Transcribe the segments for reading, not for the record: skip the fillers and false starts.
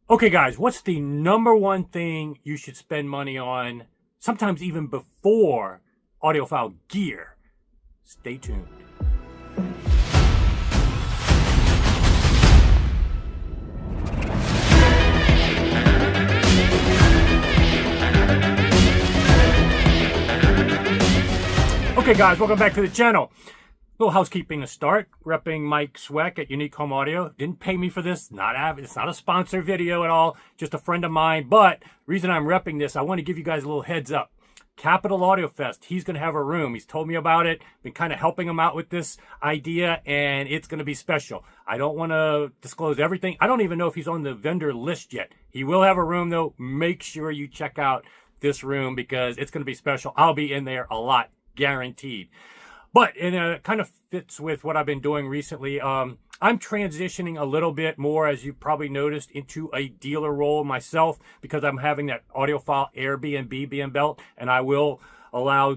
Okay, guys, what's the number one thing you should spend money on, sometimes even before audiophile gear? Stay tuned. Okay, guys, welcome back to the channel. Little housekeeping to start. Repping Mike Sweck at Unique Home Audio. Didn't pay me for this. It's not a sponsor video at all. Just a friend of mine. But the reason I'm repping this, I want to give you guys a little heads up. Capital Audio Fest. He's going to have a room. He's told me about it. Been kind of helping him out with this idea, and it's going to be special. I don't want to disclose everything. I don't even know if he's on the vendor list yet. He will have a room, though. Make sure you check out this room because it's going to be special. I'll be in there a lot, guaranteed. But it kind of fits with what I've been doing recently. I'm transitioning a little bit more, as you've probably noticed, into a dealer role myself because I'm having that audiophile Airbnb being built, and I will allow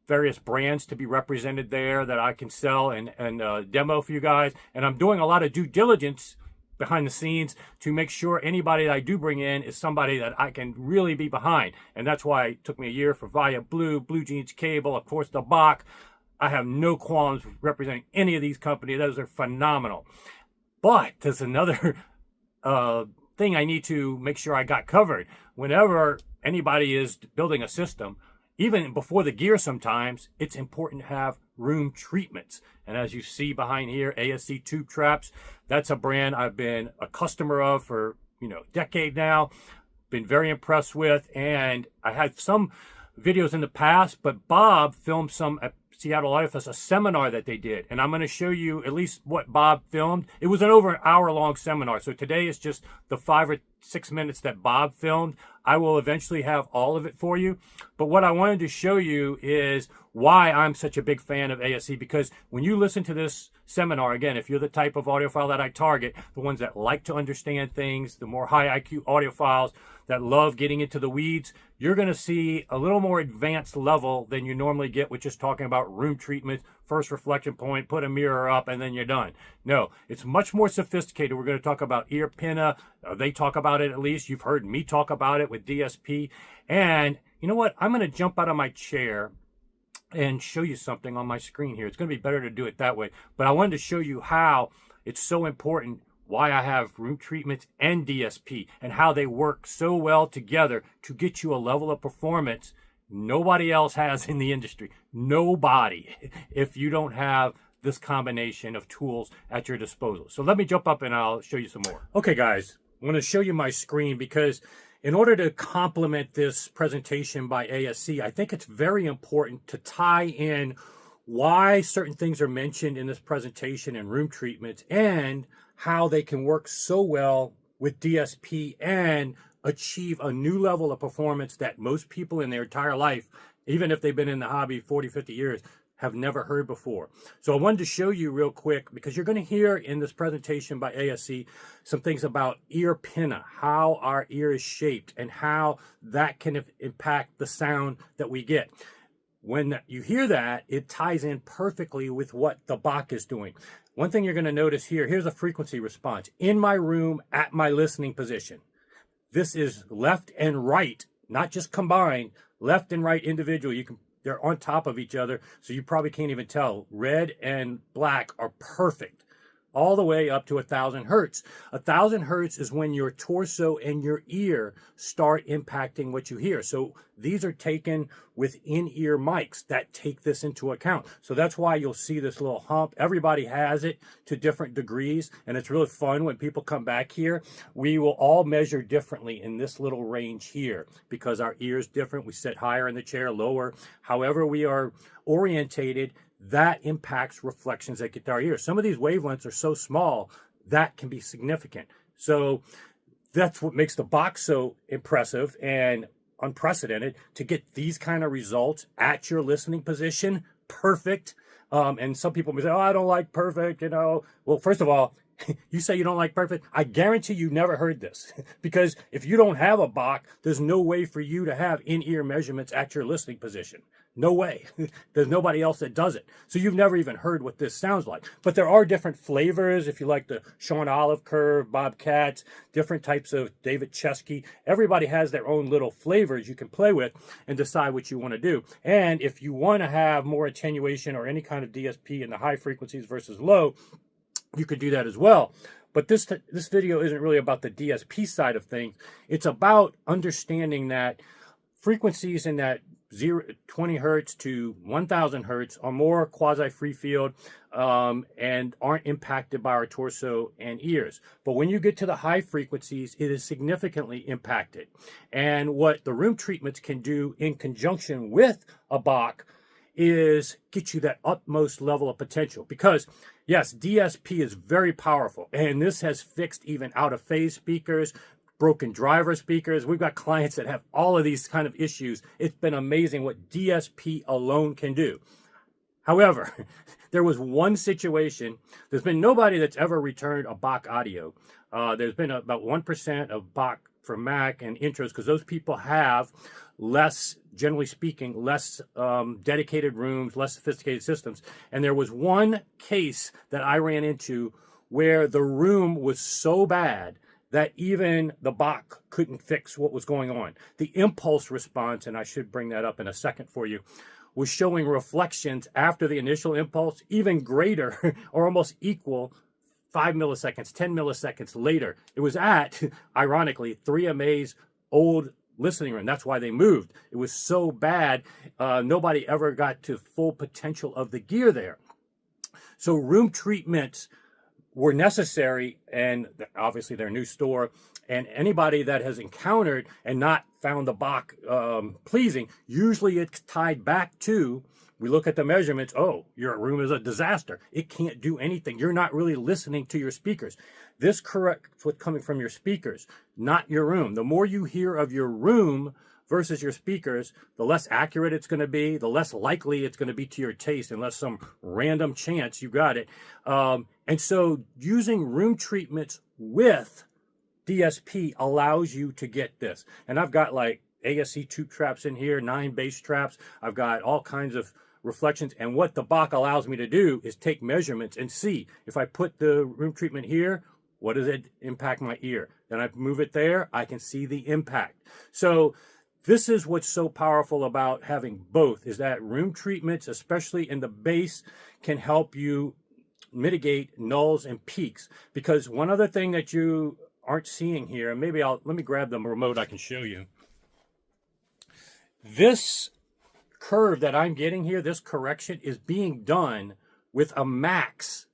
various brands to be represented there that I can sell and demo for you guys. And I'm doing a lot of due diligence behind the scenes to make sure anybody that I do bring in is somebody that I can really be behind. And that's why it took me a year for Via Blue Jeans Cable, of course, the Bach. I have no qualms representing any of these companies. Those are phenomenal. But there's another thing I need to make sure I got covered. Whenever anybody is building a system, even before the gear sometimes, it's important to have room treatments. And as you see behind here, ASC Tube Traps, that's a brand I've been a customer of for, a decade now. Been very impressed with. And I had some videos in the past, but Bob filmed some at Seattle Audio Fest, a seminar that they did. And I'm going to show you at least what Bob filmed. It was an over an hour-long seminar. So today is just the 5 or 6 minutes that Bob filmed. I will eventually have all of it for you. But what I wanted to show you is why I'm such a big fan of ASC, because when you listen to this seminar, again, if you're the type of audiophile that I target, the ones that like to understand things, the more high IQ audiophiles that love getting into the weeds, you're going to see a little more advanced level than you normally get with just talking about room treatment, first reflection point, put a mirror up, and then you're done. No, it's much more sophisticated. We're going to talk about ear pinna. They talk about it at least. You've heard me talk about it with DSP. And you know what? I'm going to jump out of my chair and show you something on my screen here. It's going to be better to do it that way. But I wanted to show you how it's so important, why I have room treatments and DSP, and how they work so well together to get you a level of performance nobody else has in the industry. Nobody, if you don't have this combination of tools at your disposal. So let me jump up and I'll show you some more. Okay, guys, I'm going to show you my screen because in order to complement this presentation by ASC, I think it's very important to tie in why certain things are mentioned in this presentation and room treatments and how they can work so well with DSP and achieve a new level of performance that most people in their entire life, even if they've been in the hobby 40, 50 years, have never heard before. So I wanted to show you real quick because you're going to hear in this presentation by ASC some things about ear pinna, how our ear is shaped and how that can impact the sound that we get. When you hear that, it ties in perfectly with what the Bach is doing. One thing you're going to notice here, here's a frequency response. In my room, at my listening position. This is left and right, not just combined, left and right individual. They're on top of each other, so you probably can't even tell. Red and black are perfect, all the way up to 1,000 hertz. 1,000 hertz is when your torso and your ear start impacting what you hear. So these are taken with in-ear mics that take this into account. So that's why you'll see this little hump. Everybody has it to different degrees, and it's really fun when people come back here. We will all measure differently in this little range here because our ear's different. We sit higher in the chair, lower. However we are orientated, that impacts reflections that get to our ears. Some of these wavelengths are so small, that can be significant. So that's what makes the Bach so impressive and unprecedented, to get these kind of results at your listening position, perfect. And some people may say, oh, I don't like perfect, Well, first of all, You say you don't like perfect. I guarantee you never heard this because if you don't have a Bach, there's no way for you to have in-ear measurements at your listening position. No way. There's nobody else that does it. So you've never even heard what this sounds like. But there are different flavors. If you like the Sean Olive curve, Bobcats, different types of David Chesky, everybody has their own little flavors you can play with and decide what you want to do. And if you want to have more attenuation or any kind of DSP in the high frequencies versus low, you could do that as well. But this video isn't really about the DSP side of things. It's about understanding that frequencies in that 20 hertz to 1000 hertz are more quasi-free field and aren't impacted by our torso and ears. But when you get to the high frequencies, it is significantly impacted. And what the room treatments can do in conjunction with a Bach is get you that utmost level of potential. Because yes, DSP is very powerful, and this has fixed even out of phase speakers, broken driver speakers. We've got clients that have all of these kind of issues. It's been amazing what DSP alone can do. However, there was one situation. There's been nobody that's ever returned a Bach audio. There's been about 1% of Bach for Mac and intros because those people have less, generally speaking, less dedicated rooms, less sophisticated systems. And there was one case that I ran into where the room was so bad that even the Bach couldn't fix what was going on. The impulse response, and I should bring that up in a second for you, was showing reflections after the initial impulse, even greater or almost equal 5 milliseconds, 10 milliseconds later. It was at, ironically, 3MA's old listening room. That's why they moved. It was so bad, nobody ever got to full potential of the gear there. So room treatments were necessary, and obviously their new store, and anybody that has encountered and not found the Bach pleasing, usually it's tied back to, we look at the measurements, oh, your room is a disaster. It can't do anything. You're not really listening to your speakers. This corrects what's coming from your speakers, not your room. The more you hear of your room versus your speakers, the less accurate it's going to be, the less likely it's going to be to your taste, unless some random chance you got it. And so using room treatments with DSP allows you to get this. And I've got like ASC Tube Traps in here, 9 bass traps. I've got all kinds of reflections. And what the Bach allows me to do is take measurements and see if I put the room treatment here, what does it impact my ear? Then I move it there, I can see the impact. So this is what's so powerful about having both, is that room treatments, especially in the bass, can help you mitigate nulls and peaks. Because one other thing that you aren't seeing here, and maybe let me grab the remote, I can show you. This curve that I'm getting here, this correction, is being done with a max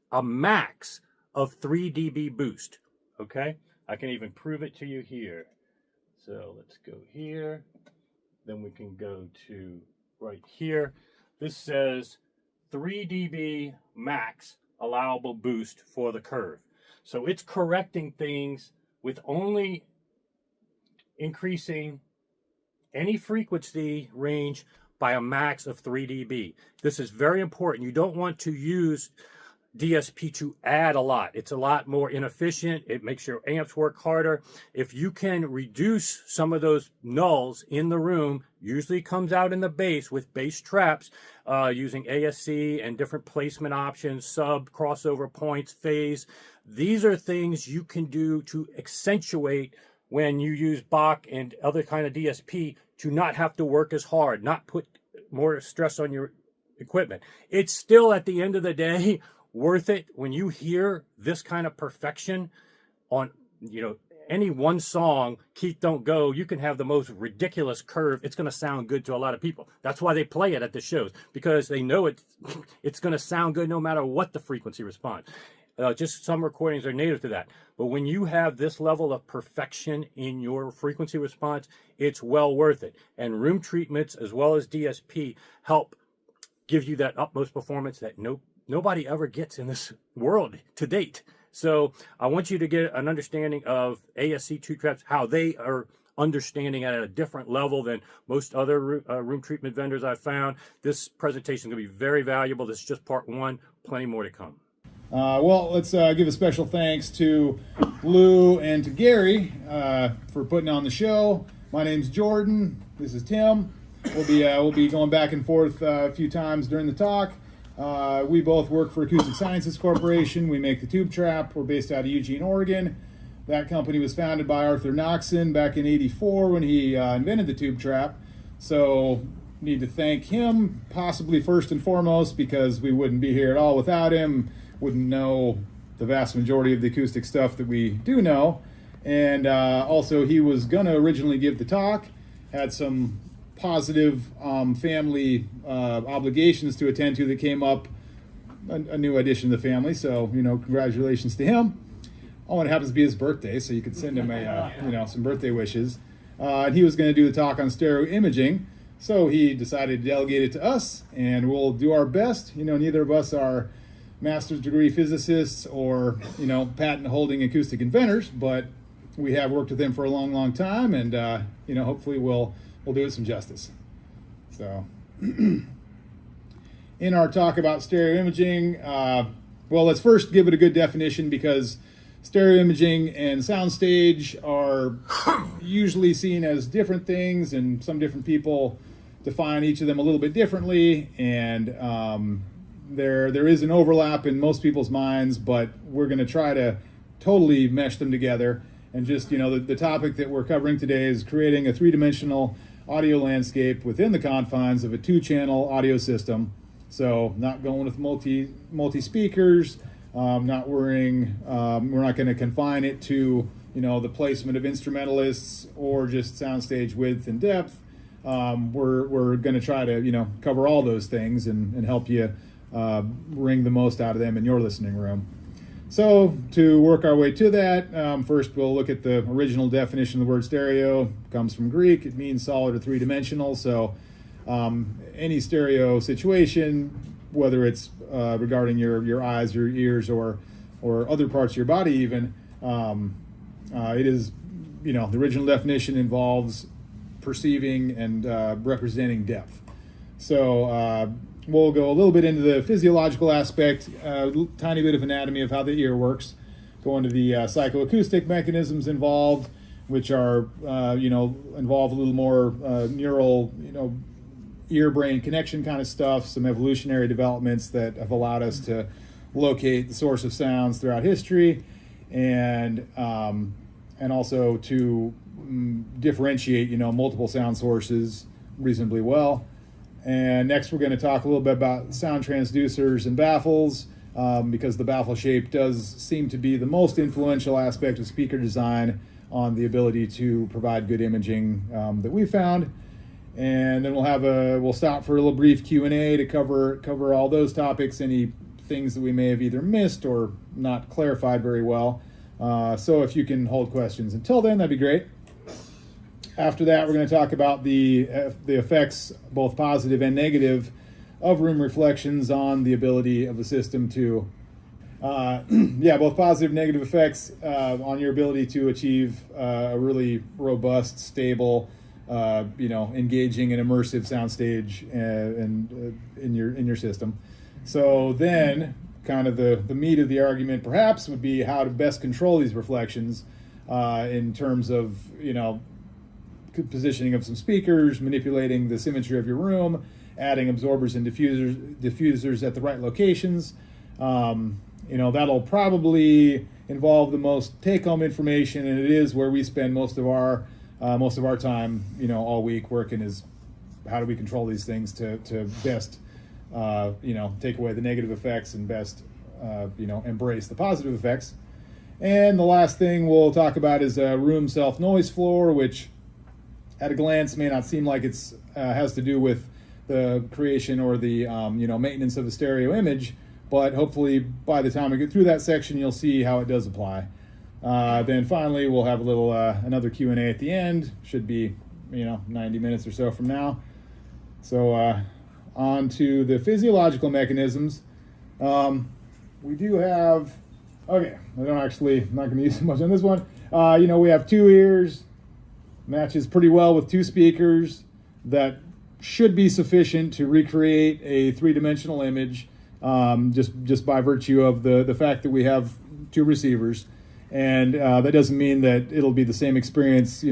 of 3 dB boost, okay? I can even prove it to you here. So let's go here, then we can go to right here. This says 3 dB max allowable boost for the curve. So it's correcting things with only increasing any frequency range by a max of 3 dB. This is very important. You don't want to use DSP to add a lot. It's a lot more inefficient. It makes your amps work harder. If you can reduce some of those nulls in the room, usually comes out in the bass with bass traps, using ASC and different placement options, sub, crossover points, phase. These are things you can do to accentuate when you use Bach and other kind of DSP to not have to work as hard, not put more stress on your equipment. It's still, at the end of the day, worth it when you hear this kind of perfection on, any one song, Keith Don't Go. You can have the most ridiculous curve. It's going to sound good to a lot of people. That's why they play it at the shows, because they know it's going to sound good no matter what the frequency response. Just some recordings are native to that. But when you have this level of perfection in your frequency response, it's well worth it. And room treatments as well as DSP help give you that utmost performance that nobody ever gets in this world to date. So I want you to get an understanding of ASC Tube Traps, how they are understanding at a different level than most other room treatment vendors I've found. This presentation is going to be very valuable. This is just part one, plenty more to come. Well, let's give a special thanks to Lou and to Gary for putting on the show. My name's Jordan. This is Tim. We'll be going back and forth a few times during the talk. We both work for Acoustic Science Corporation. We make the Tube Trap. We're based out of Eugene, Oregon. That company was founded by Arthur Noxon back in '84 when he invented the Tube Trap. So need to thank him, possibly first and foremost, because we wouldn't be here at all without him. Wouldn't know the vast majority of the acoustic stuff that we do know. And also, he was going to originally give the talk, had some positive family obligations to attend to that came up, a new addition to the family. So, congratulations to him. Oh, and it happens to be his birthday, so you could send him some birthday wishes. And he was going to do the talk on stereo imaging, so he decided to delegate it to us, and we'll do our best. Neither of us are master's degree physicists or patent-holding acoustic inventors, but we have worked with him for a long, long time, and hopefully we'll do it some justice. So, in our talk about stereo imaging, well, let's first give it a good definition, because stereo imaging and soundstage are usually seen as different things, and some different people define each of them a little bit differently, and there is an overlap in most people's minds, but we're going to try to totally mesh them together. And just, the topic that we're covering today is creating a three-dimensional audio landscape within the confines of a two-channel audio system. So not going with multi speakers, not worrying, we're not going to confine it to, the placement of instrumentalists or just soundstage width and depth. We're going to try to, cover all those things and help you wring the most out of them in your listening room. So to work our way to that, first we'll look at the original definition of the word stereo. It comes from Greek. It means solid or three-dimensional. So any stereo situation, whether it's regarding your eyes, your ears, or other parts of your body even, it is, the original definition involves perceiving and representing depth. So we'll go a little bit into the physiological aspect, a tiny bit of anatomy of how the ear works, go into the psychoacoustic mechanisms involved, which are, involve a little more neural, ear-brain connection kind of stuff, some evolutionary developments that have allowed us to locate the source of sounds throughout history, and also to differentiate, multiple sound sources reasonably well. And next we're going to talk a little bit about sound transducers and baffles, because the baffle shape does seem to be the most influential aspect of speaker design on the ability to provide good imaging that we found. And then we'll stop for a little brief Q&A to cover all those topics, any things that we may have either missed or not clarified very well. So if you can hold questions until then, that'd be great. After that, we're going to talk about the effects, both positive and negative, of room reflections on the ability of the system to, both positive and negative effects on your ability to achieve a really robust, stable, engaging and immersive soundstage in your system. So then, kind of the meat of the argument, perhaps, would be how to best control these reflections in terms of, positioning of some speakers, manipulating the symmetry of your room, adding absorbers and diffusers at the right locations. That'll probably involve the most take-home information, and it is where we spend most of our time, all week working, is how do we control these things to best, take away the negative effects and best, embrace the positive effects. And the last thing we'll talk about is a room self-noise floor, which at a glance may not seem like it's has to do with the creation or the maintenance of a stereo image, but hopefully by the time we get through that section, you'll see how it does apply. Then finally, we'll have a little another Q&A at the end. Should be 90 minutes or so from now. So on to the physiological mechanisms. We do have, I'm not going to use much on this one. We have two ears, matches pretty well with two speakers that should be sufficient to recreate a three-dimensional image just by virtue of the fact that we have two receivers. And that doesn't mean that it'll be the same experience,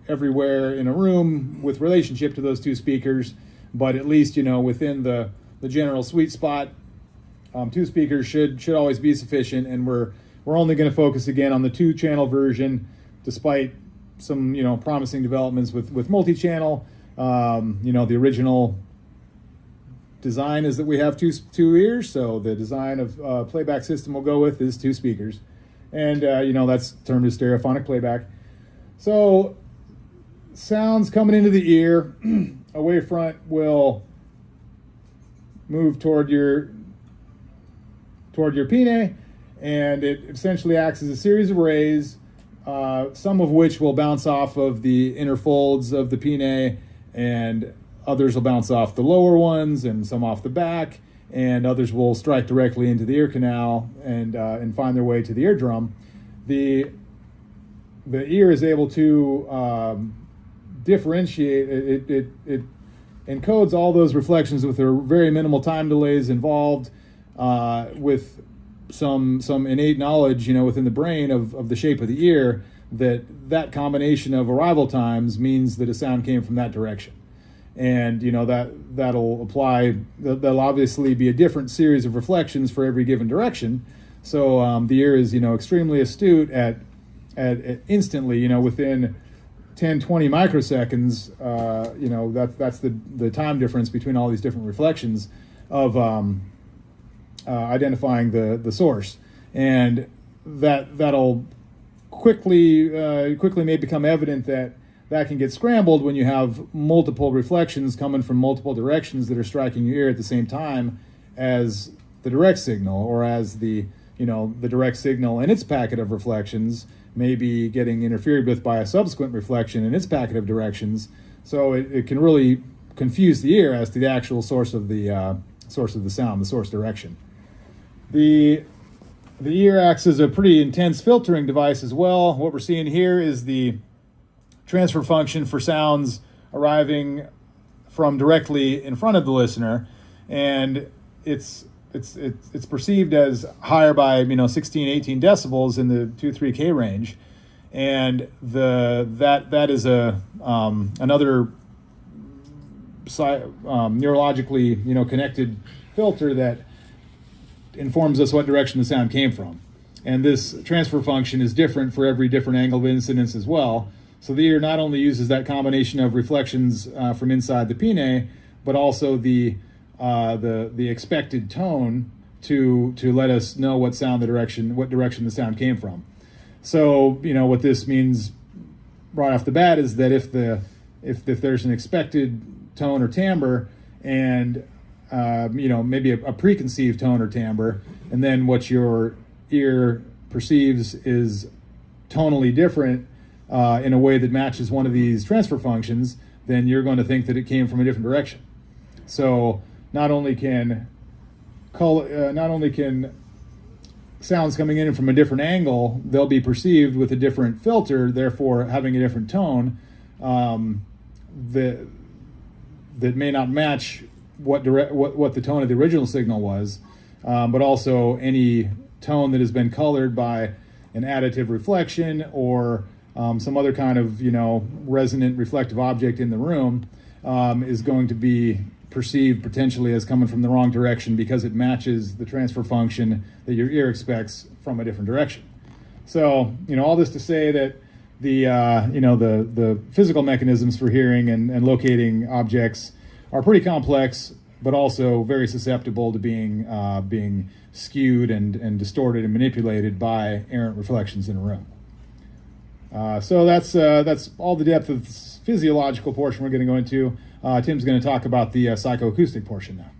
everywhere in a room with relationship to those two speakers, but at least, within the general sweet spot, two speakers should always be sufficient. And we're only going to focus again on the 2-channel version, despite some, promising developments with multi-channel. The original design is that we have two ears, so the design of playback system we'll go with is 2 speakers. And, that's termed as stereophonic playback. So sounds coming into the ear, a wavefront will move toward your pinnae, and it essentially acts as a series of rays, some of which will bounce off of the inner folds of the pinnae, and others will bounce off the lower ones, and some off the back, and others will strike directly into the ear canal and find their way to the eardrum. The ear is able to differentiate. It encodes all those reflections with a very minimal time delays involved, with some innate knowledge, within the brain of the shape of the ear, that combination of arrival times means that a sound came from that direction. And that'll apply. There'll obviously be a different series of reflections for every given direction. So the ear is extremely astute at instantly within 10-20 microseconds. That's the time difference between all these different reflections of identifying the source, and that'll quickly may become evident that can get scrambled when you have multiple reflections coming from multiple directions that are striking your ear at the same time as the direct signal, or as the direct signal and its packet of reflections may be getting interfered with by a subsequent reflection in its packet of directions. So it can really confuse the ear as to the actual source of the sound, the source direction. The ear acts as a pretty intense filtering device as well. What we're seeing here is the transfer function for sounds arriving from directly in front of the listener, and it's perceived as higher by 16, 18 decibels in the 2-3K range, and that is another neurologically connected filter that informs us what direction the sound came from. And this transfer function is different for every different angle of incidence as well. So the ear not only uses that combination of reflections from inside the pinnae, but also the expected tone to let us know what direction the sound came from. So what this means right off the bat is that if there's an expected tone or timbre, and maybe a preconceived tone or timbre, and then what your ear perceives is tonally different in a way that matches one of these transfer functions, then you're going to think that it came from a different direction. So not only can sounds coming in from a different angle, they'll be perceived with a different filter, therefore having a different tone that may not match what the tone of the original signal was, but also any tone that has been colored by an additive reflection or some other kind of resonant reflective object in the room is going to be perceived potentially as coming from the wrong direction because it matches the transfer function that your ear expects from a different direction. So all this to say that the physical mechanisms for hearing and locating objects are pretty complex, but also very susceptible to being skewed and distorted and manipulated by errant reflections in a room. So that's all the depth of the physiological portion we're going to go into. Tim's going to talk about the psychoacoustic portion now.